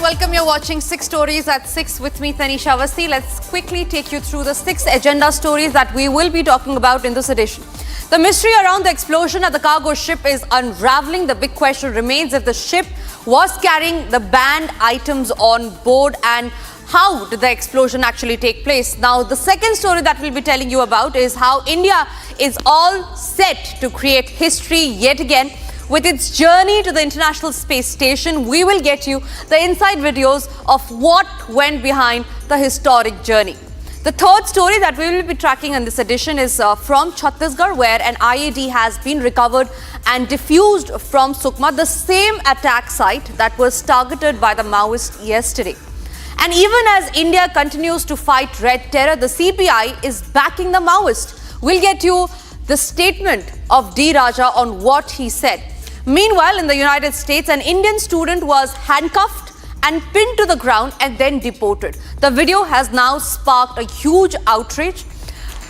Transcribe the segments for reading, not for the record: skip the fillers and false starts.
welcome. You're watching 6 Stories at 6 with me, Tanisha Awasthi. Let's quickly take you through the 6 agenda stories that we will be talking about in this edition. The mystery around the explosion at the cargo ship is unraveling. The big question remains if the ship was carrying the banned items on board, and how did the explosion actually take place? Now, the second story that we'll be telling you about is how India is all set to create history yet again. With its journey to the International Space Station, we will get you the inside videos of what went behind the historic journey. The third story that we will be tracking in this edition is from Chhattisgarh, where an IED has been recovered and defused from Sukma, the same attack site that was targeted by the Maoists yesterday. And even as India continues to fight Red Terror, the CPI is backing the Maoists. We'll get you the statement of D. Raja on what he said. Meanwhile, in the United States, an Indian student was handcuffed and pinned to the ground and then deported. The video has now sparked a huge outrage.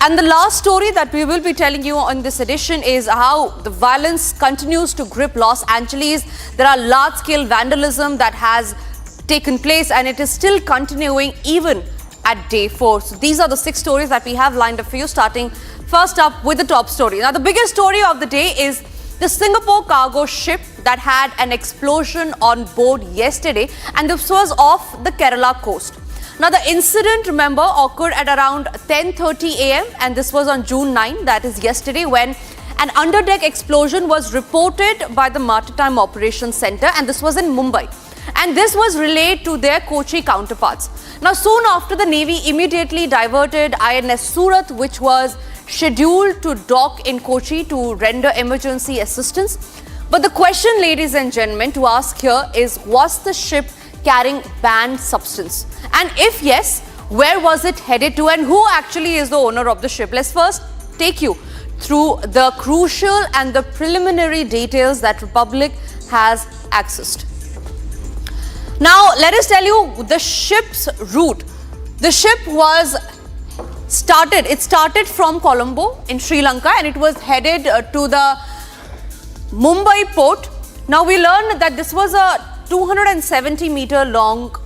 And the last story that we will be telling you on this edition is how the violence continues to grip Los Angeles. There are large-scale vandalism that has taken place, and it is still continuing even at day 4. So these are the 6 stories that we have lined up for you, starting first up with the top story. Now, the biggest story of the day is the Singapore cargo ship that had an explosion on board yesterday, and this was off the Kerala coast. Now, the incident, remember, occurred at around 10:30 a.m. and this was on June 9, that is yesterday, when an underdeck explosion was reported by the Maritime Operations Center, and this was in Mumbai. And this was relayed to their Kochi counterparts. Now, soon after, the Navy immediately diverted INS Surat, which was scheduled to dock in Kochi to render emergency assistance. But the question, ladies and gentlemen, to ask here is, was the ship carrying banned substance? And if yes, where was it headed to, and who actually is the owner of the ship? Let's first take you through the crucial and the preliminary details that Republic has accessed. Now, let us tell you the ship's route. The ship started from Colombo in Sri Lanka, and it was headed to the Mumbai port. Now, we learned that this was a 270-meter long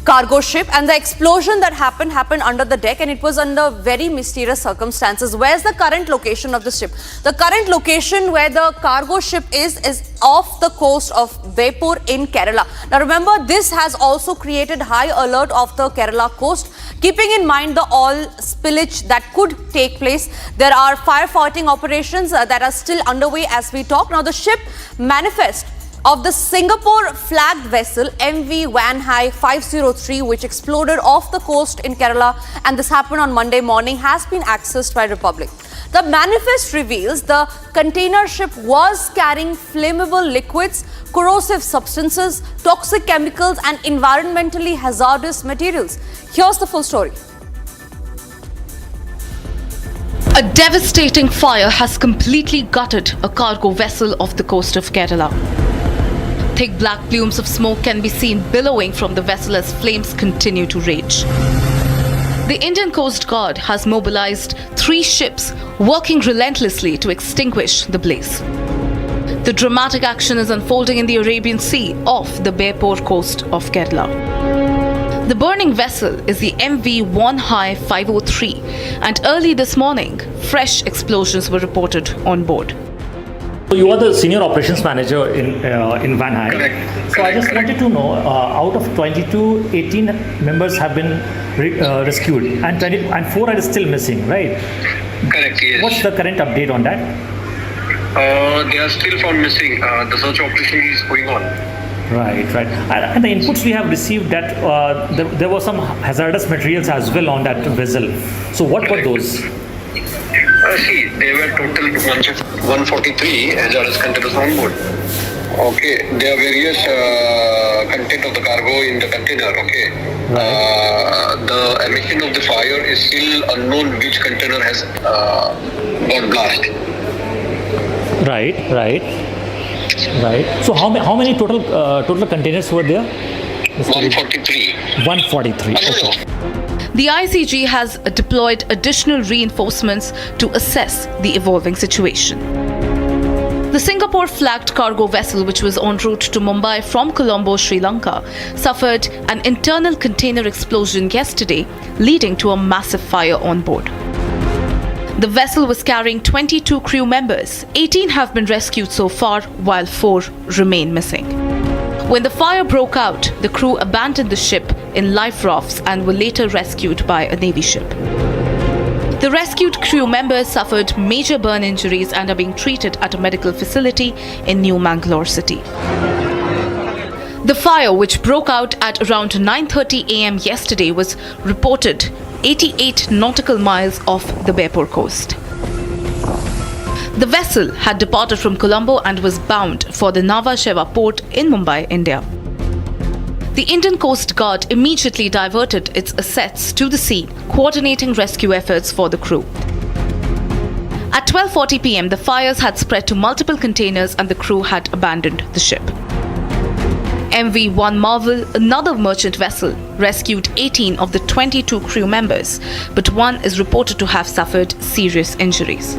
cargo ship, and the explosion that happened under the deck, and it was under very mysterious circumstances. Where's the current location of the ship? The current location where the cargo ship is off the coast of Deported in Kerala. Now, remember, this has also created high alert off the Kerala coast, keeping in mind the oil spillage that could take place. There are firefighting operations that are still underway as we talk. Now, the ship manifest of the Singapore flagged vessel MV Vanhai 503, which exploded off the coast in Kerala, and this happened on Monday morning, has been accessed by Republic. The manifest reveals the container ship was carrying flammable liquids, corrosive substances, toxic chemicals, and environmentally hazardous materials. Here's the full story. A devastating fire has completely gutted a cargo vessel off the coast of Kerala. Thick black plumes of smoke can be seen billowing from the vessel as flames continue to rage. The Indian Coast Guard has mobilized 3 ships working relentlessly to extinguish the blaze. The dramatic action is unfolding in the Arabian Sea off the Deported coast of Kerala. The burning vessel is the MV Vanhai 503, and early this morning, fresh explosions were reported on board. So you are the senior operations manager in Vanhai. Correct. So I just wanted to know, out of 22, 18 members have been rescued, and 4 are still missing, right? Correct, yes. What's the current update on that? They are still found missing. The search operation is going on. Right. And the inputs we have received that there were some hazardous materials as well on that vessel. So what were those? See, there were total 143 hazardous containers on board. Okay, there are various content of the cargo in the container. Okay, the emission of the fire is still unknown. Which container has got blast? Right. So how many total containers were there? 143. 143. Okay. The ICG has deployed additional reinforcements to assess the evolving situation. The Singapore-flagged cargo vessel, which was en route to Mumbai from Colombo, Sri Lanka, suffered an internal container explosion yesterday, leading to a massive fire on board. The vessel was carrying 22 crew members. 18 have been rescued so far, while 4 remain missing. When the fire broke out, the crew abandoned the ship in life rafts and were later rescued by a Navy ship. The rescued crew members suffered major burn injuries and are being treated at a medical facility in New Mangalore city. The fire, which broke out at around 9:30 a.m. yesterday, was reported 88 nautical miles off the Deported coast. The vessel had departed from Colombo and was bound for the Nhava Sheva port in Mumbai, India. The Indian Coast Guard immediately diverted its assets to the sea, coordinating rescue efforts for the crew. At 12:40 p.m., the fires had spread to multiple containers and the crew had abandoned the ship. MV-1 Marvel, another merchant vessel, rescued 18 of the 22 crew members, but one is reported to have suffered serious injuries.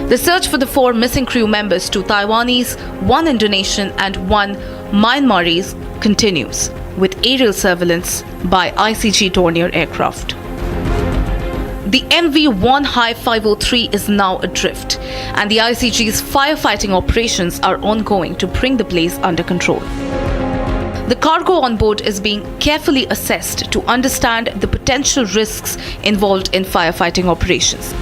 The search for the 4 missing crew members, 2 Taiwanese, 1 Indonesian and 1 Myanmarese, continues with aerial surveillance by ICG Dornier aircraft. The MV-1 High 503 is now adrift, and the ICG's firefighting operations are ongoing to bring the blaze under control. The cargo on board is being carefully assessed to understand the potential risks involved in firefighting operations.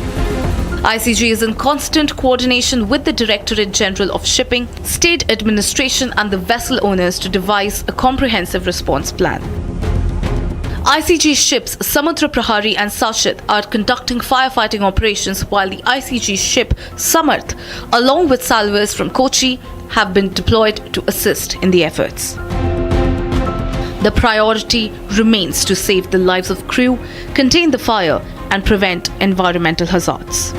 ICG is in constant coordination with the Directorate General of Shipping, State Administration and the vessel owners to devise a comprehensive response plan. ICG ships Samudra Prahari and Sashit are conducting firefighting operations, while the ICG ship Samarth, along with salvors from Kochi, have been deployed to assist in the efforts. The priority remains to save the lives of crew, contain the fire and prevent environmental hazards.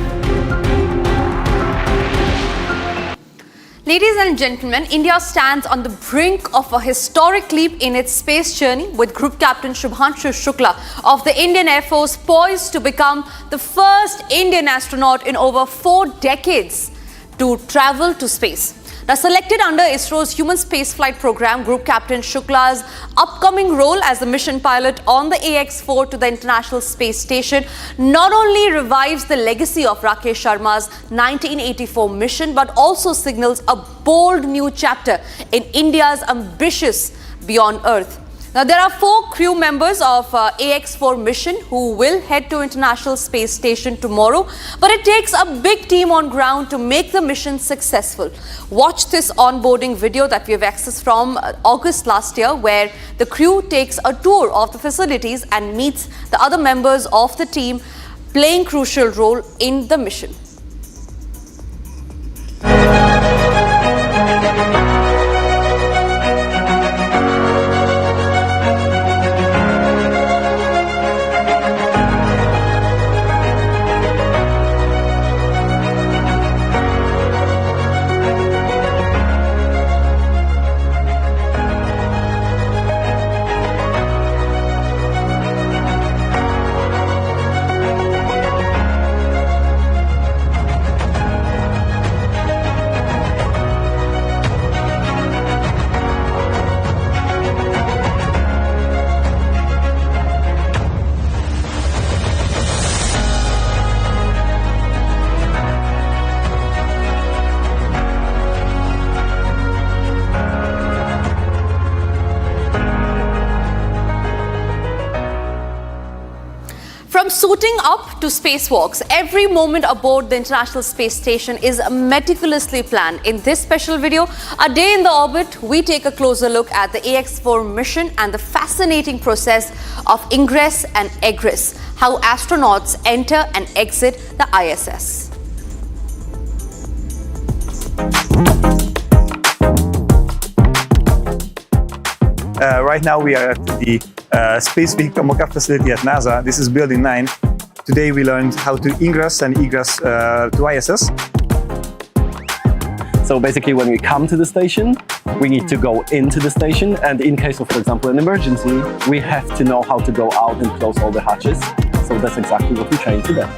Ladies and gentlemen, India stands on the brink of a historic leap in its space journey, with Group Captain Shubhanshu Shukla of the Indian Air Force poised to become the first Indian astronaut in over 4 decades to travel to space. Now, selected under ISRO's human spaceflight program, Group Captain Shukla's upcoming role as the mission pilot on the AX-4 to the International Space Station not only revives the legacy of Rakesh Sharma's 1984 mission, but also signals a bold new chapter in India's ambitious Beyond Earth. Now, there are 4 crew members of AX-4 mission who will head to International Space Station tomorrow, but it takes a big team on ground to make the mission successful. Watch this onboarding video that we have accessed from August last year, where the crew takes a tour of the facilities and meets the other members of the team playing crucial role in the mission. From suiting up to spacewalks, every moment aboard the International Space Station is meticulously planned. In this special video, A Day in the Orbit, we take a closer look at the AX-4 mission and the fascinating process of ingress and egress, how astronauts enter and exit the ISS. Right now we are at the Space Vehicle Mock-up facility at NASA. This is Building 9. Today we learned how to ingress and egress to ISS. So basically when we come to the station, we need to go into the station, and in case of, for example, an emergency, we have to know how to go out and close all the hatches. So that's exactly what we train today.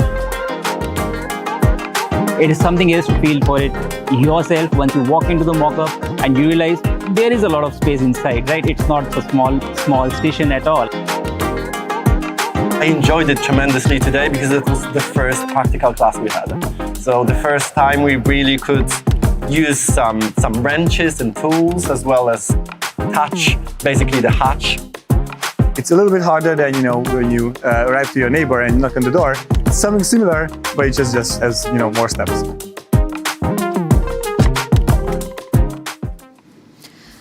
It is something else to feel for it yourself once you walk into the mock-up and you realize there is a lot of space inside, right? It's not a small station at all. I enjoyed it tremendously today because it was the first practical class we had. So the first time we really could use some wrenches and tools as well as touch basically the hatch. It's a little bit harder than, when you arrive to your neighbor and knock on the door. It's something similar, but it just has, more steps.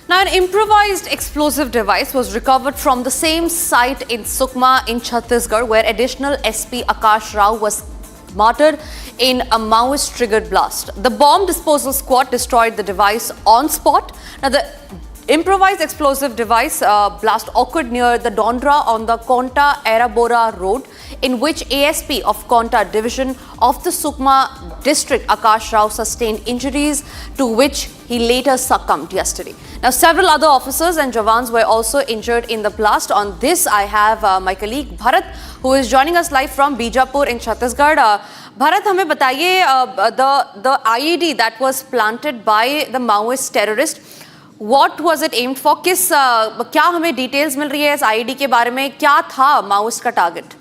Now, an improvised explosive device was recovered from the same site in Sukma in Chhattisgarh, where additional SP Akash Rao was martyred in a Maoist-triggered blast. The bomb disposal squad destroyed the device on spot. Now, the improvised explosive device blast occurred near the Dondra on the Konta Erabora road, in which ASP of Konta division of the Sukma district, Akash Rao, sustained injuries to which he later succumbed yesterday. Now, several other officers and jawans were also injured in the blast. On this, I have my colleague Bharat, who is joining us live from Bijapur in Chhattisgarh. Bharat, हमें बताइए the IED that was planted by the Maoist terrorist. What was it aimed for? क्या हमें details मिल रही है इस IED के बारे में? क्या था माओइस्ट का टारगेट?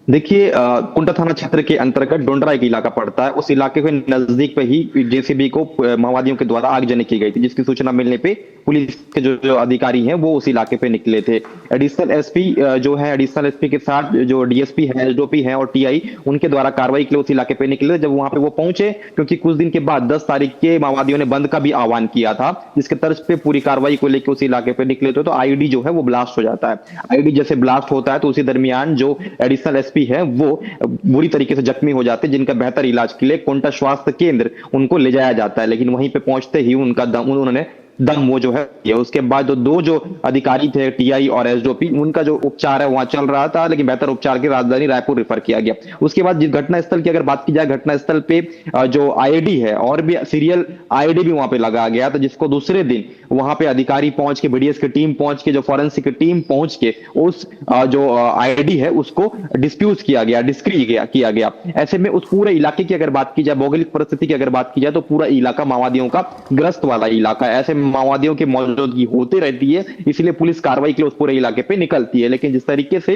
देखिए, कुंटा थाना क्षेत्र के अंतर्गत डोंडरा एक इलाका पड़ता है। उस इलाके के नजदीक पे ही जेसीबी को माओवादियों के द्वारा आगजनी की गई थी, जिसकी सूचना मिलने पे पुलिस के जो अधिकारी हैं वो उस इलाके पे निकले थे। एडिशनल एसपी जो है, एडिशनल एसपी के साथ जो डीएसपी है, एसडीओपी है और टीआई, उनके द्वारा कार्रवाई के लिए उस इलाके पे निकले। जब वहां पे वो पहुंचे, क्योंकि कुछ दिन के बाद 10 तारीख के माओवादियों ने बंद का भी आह्वान किया था, जिसके तर्ज पे पूरी कार्रवाई को लेकर उस इलाके पे निकले थे, तो आईडी जो है वो ब्लास्ट हो जाता है। आईडी जैसे ब्लास्ट होता है तो उसी दरमियान जो एडिशनल एसपी है वो बुरी तरीके से जख्मी हो जाते हैं, जिनका बेहतर इलाज के लिए कोंटा स्वास्थ्य केंद्र उनको ले जाया जाता है। लेकिन वहीं पे पहुंचते ही उन्होंने दम वो जो है, उसके बाद दो जो अधिकारी थे, टीआई और एसडीओपी, उनका जो उपचार है वहां चल रहा था, लेकिन बेहतर उपचार के राजधानी रायपुर रेफर किया गया। उसके बाद जिस घटनास्थल की अगर बात की जाए, घटनास्थल पे जो आईडी है और भी सीरियल आईडी भी वहां पे लगा गया था, जिसको दूसरे दिन वहां पे अधिकारी पहुंच के, बीडीएस की टीम पहुंच के, जो फॉरेंसिक की टीम पहुंच के उस जो आईडी है उसको डिस्प्यूज किया गया, डिस्क्री किया गया। ऐसे में उस पूरे इलाके की अगर बात की जाए, भौगोलिक परिस्थिति की अगर बात की जाए, तो पूरा इलाका माओवादियों का ग्रस्त वाला इलाका है। ऐसे माओवादियों की मौजूदगी होती रहती है, इसलिए पुलिस कार्रवाई के लिए उस पूरे इलाके पे निकलती है। लेकिन जिस तरीके से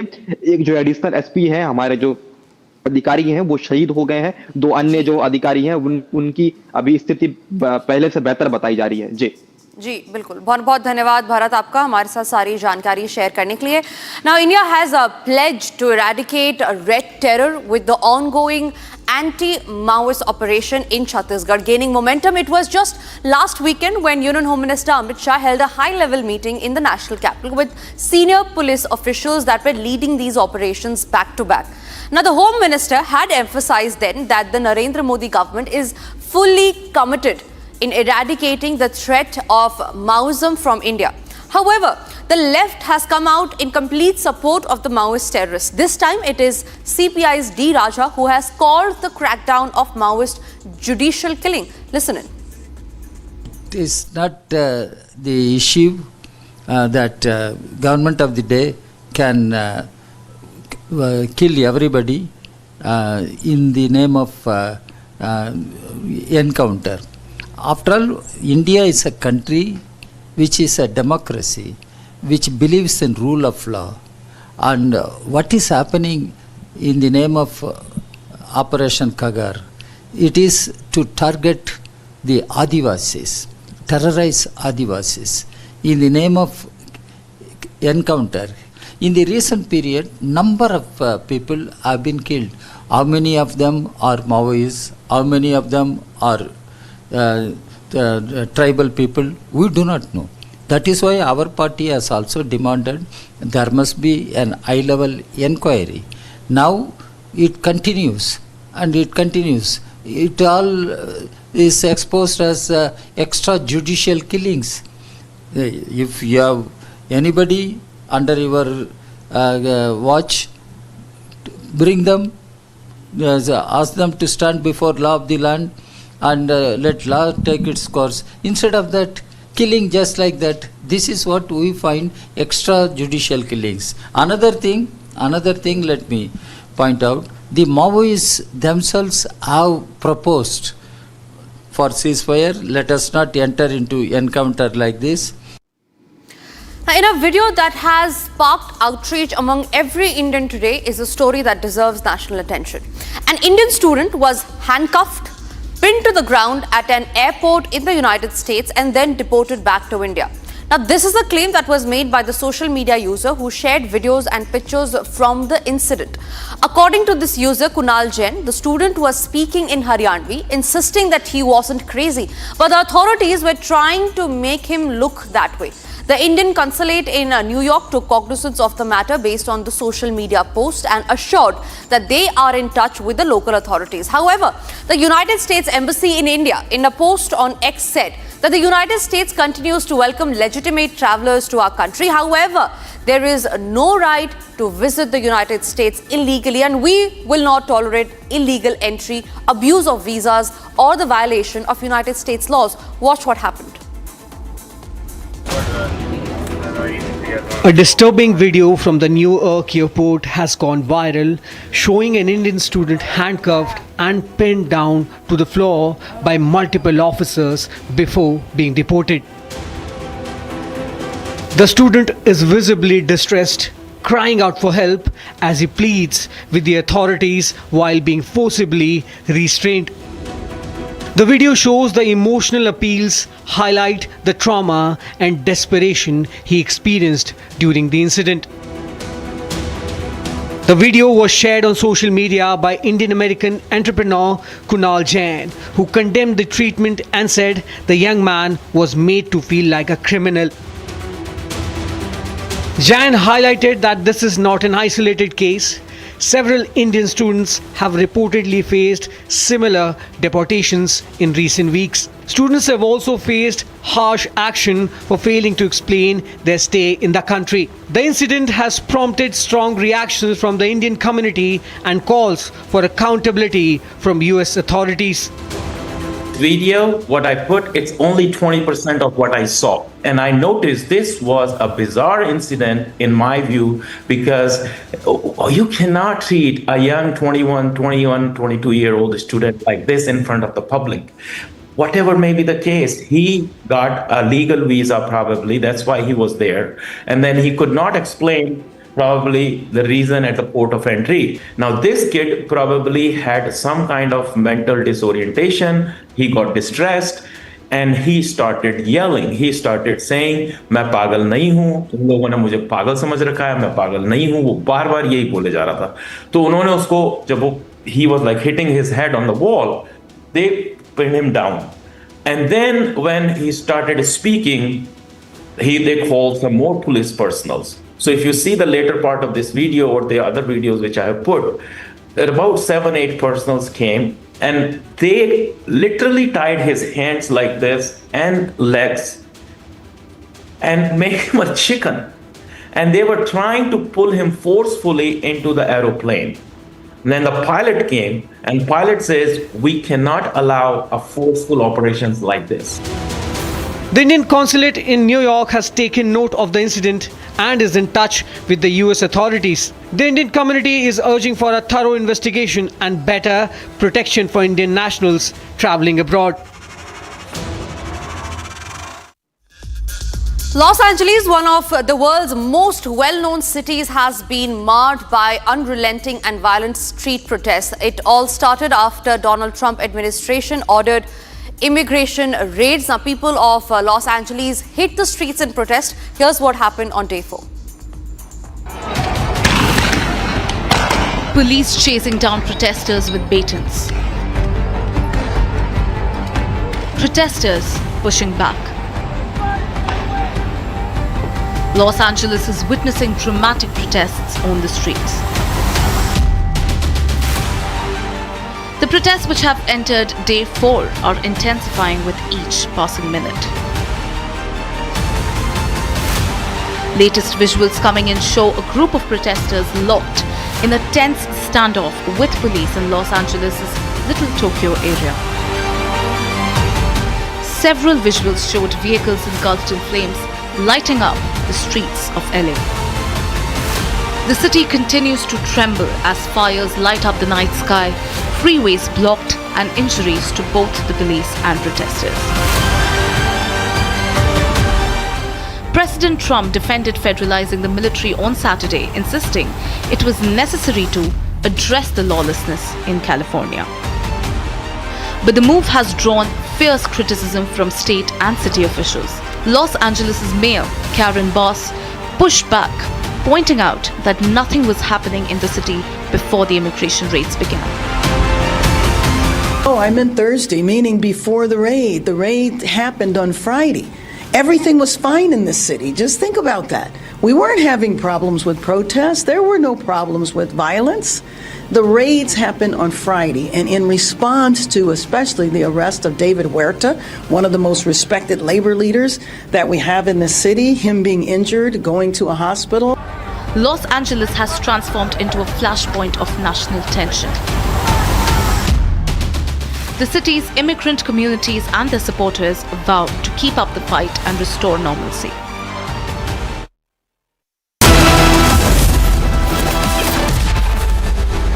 एक जो एडिशनल एसपी है, हमारे जो अधिकारी हैं वो शहीद हो गए हैं, 2 अन्य जो अधिकारी हैं उनकी अभी स्थिति पहले से बेहतर बताई जा रही है। जी बिल्कुल, बहुत बहुत धन्यवाद भारत आपका हमारे साथ सारी जानकारी शेयर करने के लिए। Now India has pledge to eradicate red terror with the ongoing anti-Maoist operation in Chhattisgarh gaining momentum. It was just last weekend when Union Home Minister Amit Shah held a high-level meeting in the national capital with senior police officials that were leading these operations back to back. Now, the Home Minister had emphasized then that the Narendra Modi government is fully committed in eradicating the threat of Maoism from India. However, the left has come out in complete support of the Maoist terrorists. This time it is CPI's D. Raja who has called the crackdown of Maoist judicial killing. Listen in. It is not the issue that government of the day can kill everybody in the name of encounter. After all, India is a country which is a democracy, which believes in rule of law, and what is happening in the name of Operation Kagar, it is to target the Adivasis, terrorize Adivasis in the name of encounter. In the recent period, number of people have been killed. How many of them are Maoists? How many of them are tribal people? We do not know. That is why our party has also demanded there must be an high-level inquiry. Now it continues and it continues. It all is exposed as extrajudicial killings. If you have anybody under your watch, bring them, ask them to stand before law of the land and let law take its course. Instead of that, killing just like that, this is what we find extrajudicial killings. Another thing, let me, point out, the Maoists themselves have proposed for ceasefire. Let us not enter into encounter like this. Now, in a video that has sparked outrage among every Indian today is a story that deserves national attention. An Indian student was handcuffed, pinned to the ground at an airport in the United States and then deported back to India. Now, this is a claim that was made by the social media user who shared videos and pictures from the incident. According to this user, Kunal Jain, the student was speaking in Haryanvi, insisting that he wasn't crazy, but the authorities were trying to make him look that way. The Indian consulate in New York took cognizance of the matter based on the social media post and assured that they are in touch with the local authorities. However, the United States Embassy in India, in a post on X, said that the United States continues to welcome legitimate travelers to our country. However, there is no right to visit the United States illegally, and we will not tolerate illegal entry, abuse of visas, or the violation of United States laws. Watch what happened. A disturbing video from the New York airport has gone viral, showing an Indian student handcuffed and pinned down to the floor by multiple officers before being deported. The student is visibly distressed, crying out for help as he pleads with the authorities while being forcibly restrained. The video shows the emotional appeals highlight the trauma and desperation he experienced during the incident. The video was shared on social media by Indian-American entrepreneur Kunal Jain, who condemned the treatment and said the young man was made to feel like a criminal. Jain highlighted that this is not an isolated case. Several Indian students have reportedly faced similar deportations in recent weeks. Students have also faced harsh action for failing to explain their stay in the country. The incident has prompted strong reactions from the Indian community and calls for accountability from US authorities. Video, what I put, it's only 20% of what I saw. And I noticed this was a bizarre incident in my view, because you cannot treat a young 21, 22-year-old student like this in front of the public. Whatever may be the case, he got a legal visa probably, that's why he was there. And then he could not explain probably the reason at the port of entry. Now this kid probably had some kind of mental disorientation, he got distressed, and he started yelling. He started saying, मैं पागल नहीं हूँ, तुम लोगों ने मुझे पागल समझ रखा है, मैं पागल नहीं हूँ, वो बार बार यही बोले जा रहा था. तो उन्होंने उसको, जब वो, he was like hitting his head on the wall, they pinned him down. And then when he started speaking, they called some more police personals. So if you see the later part of this video or the other videos which I have put, about 7-8 personals came and they literally tied his hands like this and legs and made him a chicken. And they were trying to pull him forcefully into the aeroplane. And then the pilot came and pilot says, we cannot allow a forceful operations like this. The Indian consulate in New York has taken note of the incident and is in touch with the US authorities. The Indian community is urging for a thorough investigation and better protection for Indian nationals traveling abroad. Los Angeles, one of the world's most well-known cities, has been marred by unrelenting and violent street protests. It all started after Donald Trump administration ordered immigration raids. Now, people of Los Angeles hit the streets in protest. Here's what happened on day 4. Police chasing down protesters with batons. Protesters pushing back. Los Angeles is witnessing dramatic protests on the streets. The protests, which have entered day 4, are intensifying with each passing minute. Latest visuals coming in show a group of protesters locked in a tense standoff with police in Los Angeles' Little Tokyo area. Several visuals showed vehicles engulfed in flames lighting up the streets of LA. The city continues to tremble as fires light up the night sky, freeways blocked, and injuries to both the police and protesters. President Trump defended federalizing the military on Saturday, insisting it was necessary to address the lawlessness in California. But the move has drawn fierce criticism from state and city officials. Los Angeles' mayor, Karen Bass, pushed back, pointing out that nothing was happening in the city before the immigration raids began. Oh, I meant Thursday, meaning before the raid. The raid happened on Friday. Everything was fine in this city. Just think about that. We weren't having problems with protests. There were no problems with violence. The raids happened on Friday, and in response to especially the arrest of David Huerta, one of the most respected labor leaders that we have in the city, him being injured, going to a hospital. Los Angeles has transformed into a flashpoint of national tension. The city's immigrant communities and their supporters vow to keep up the fight and restore normalcy.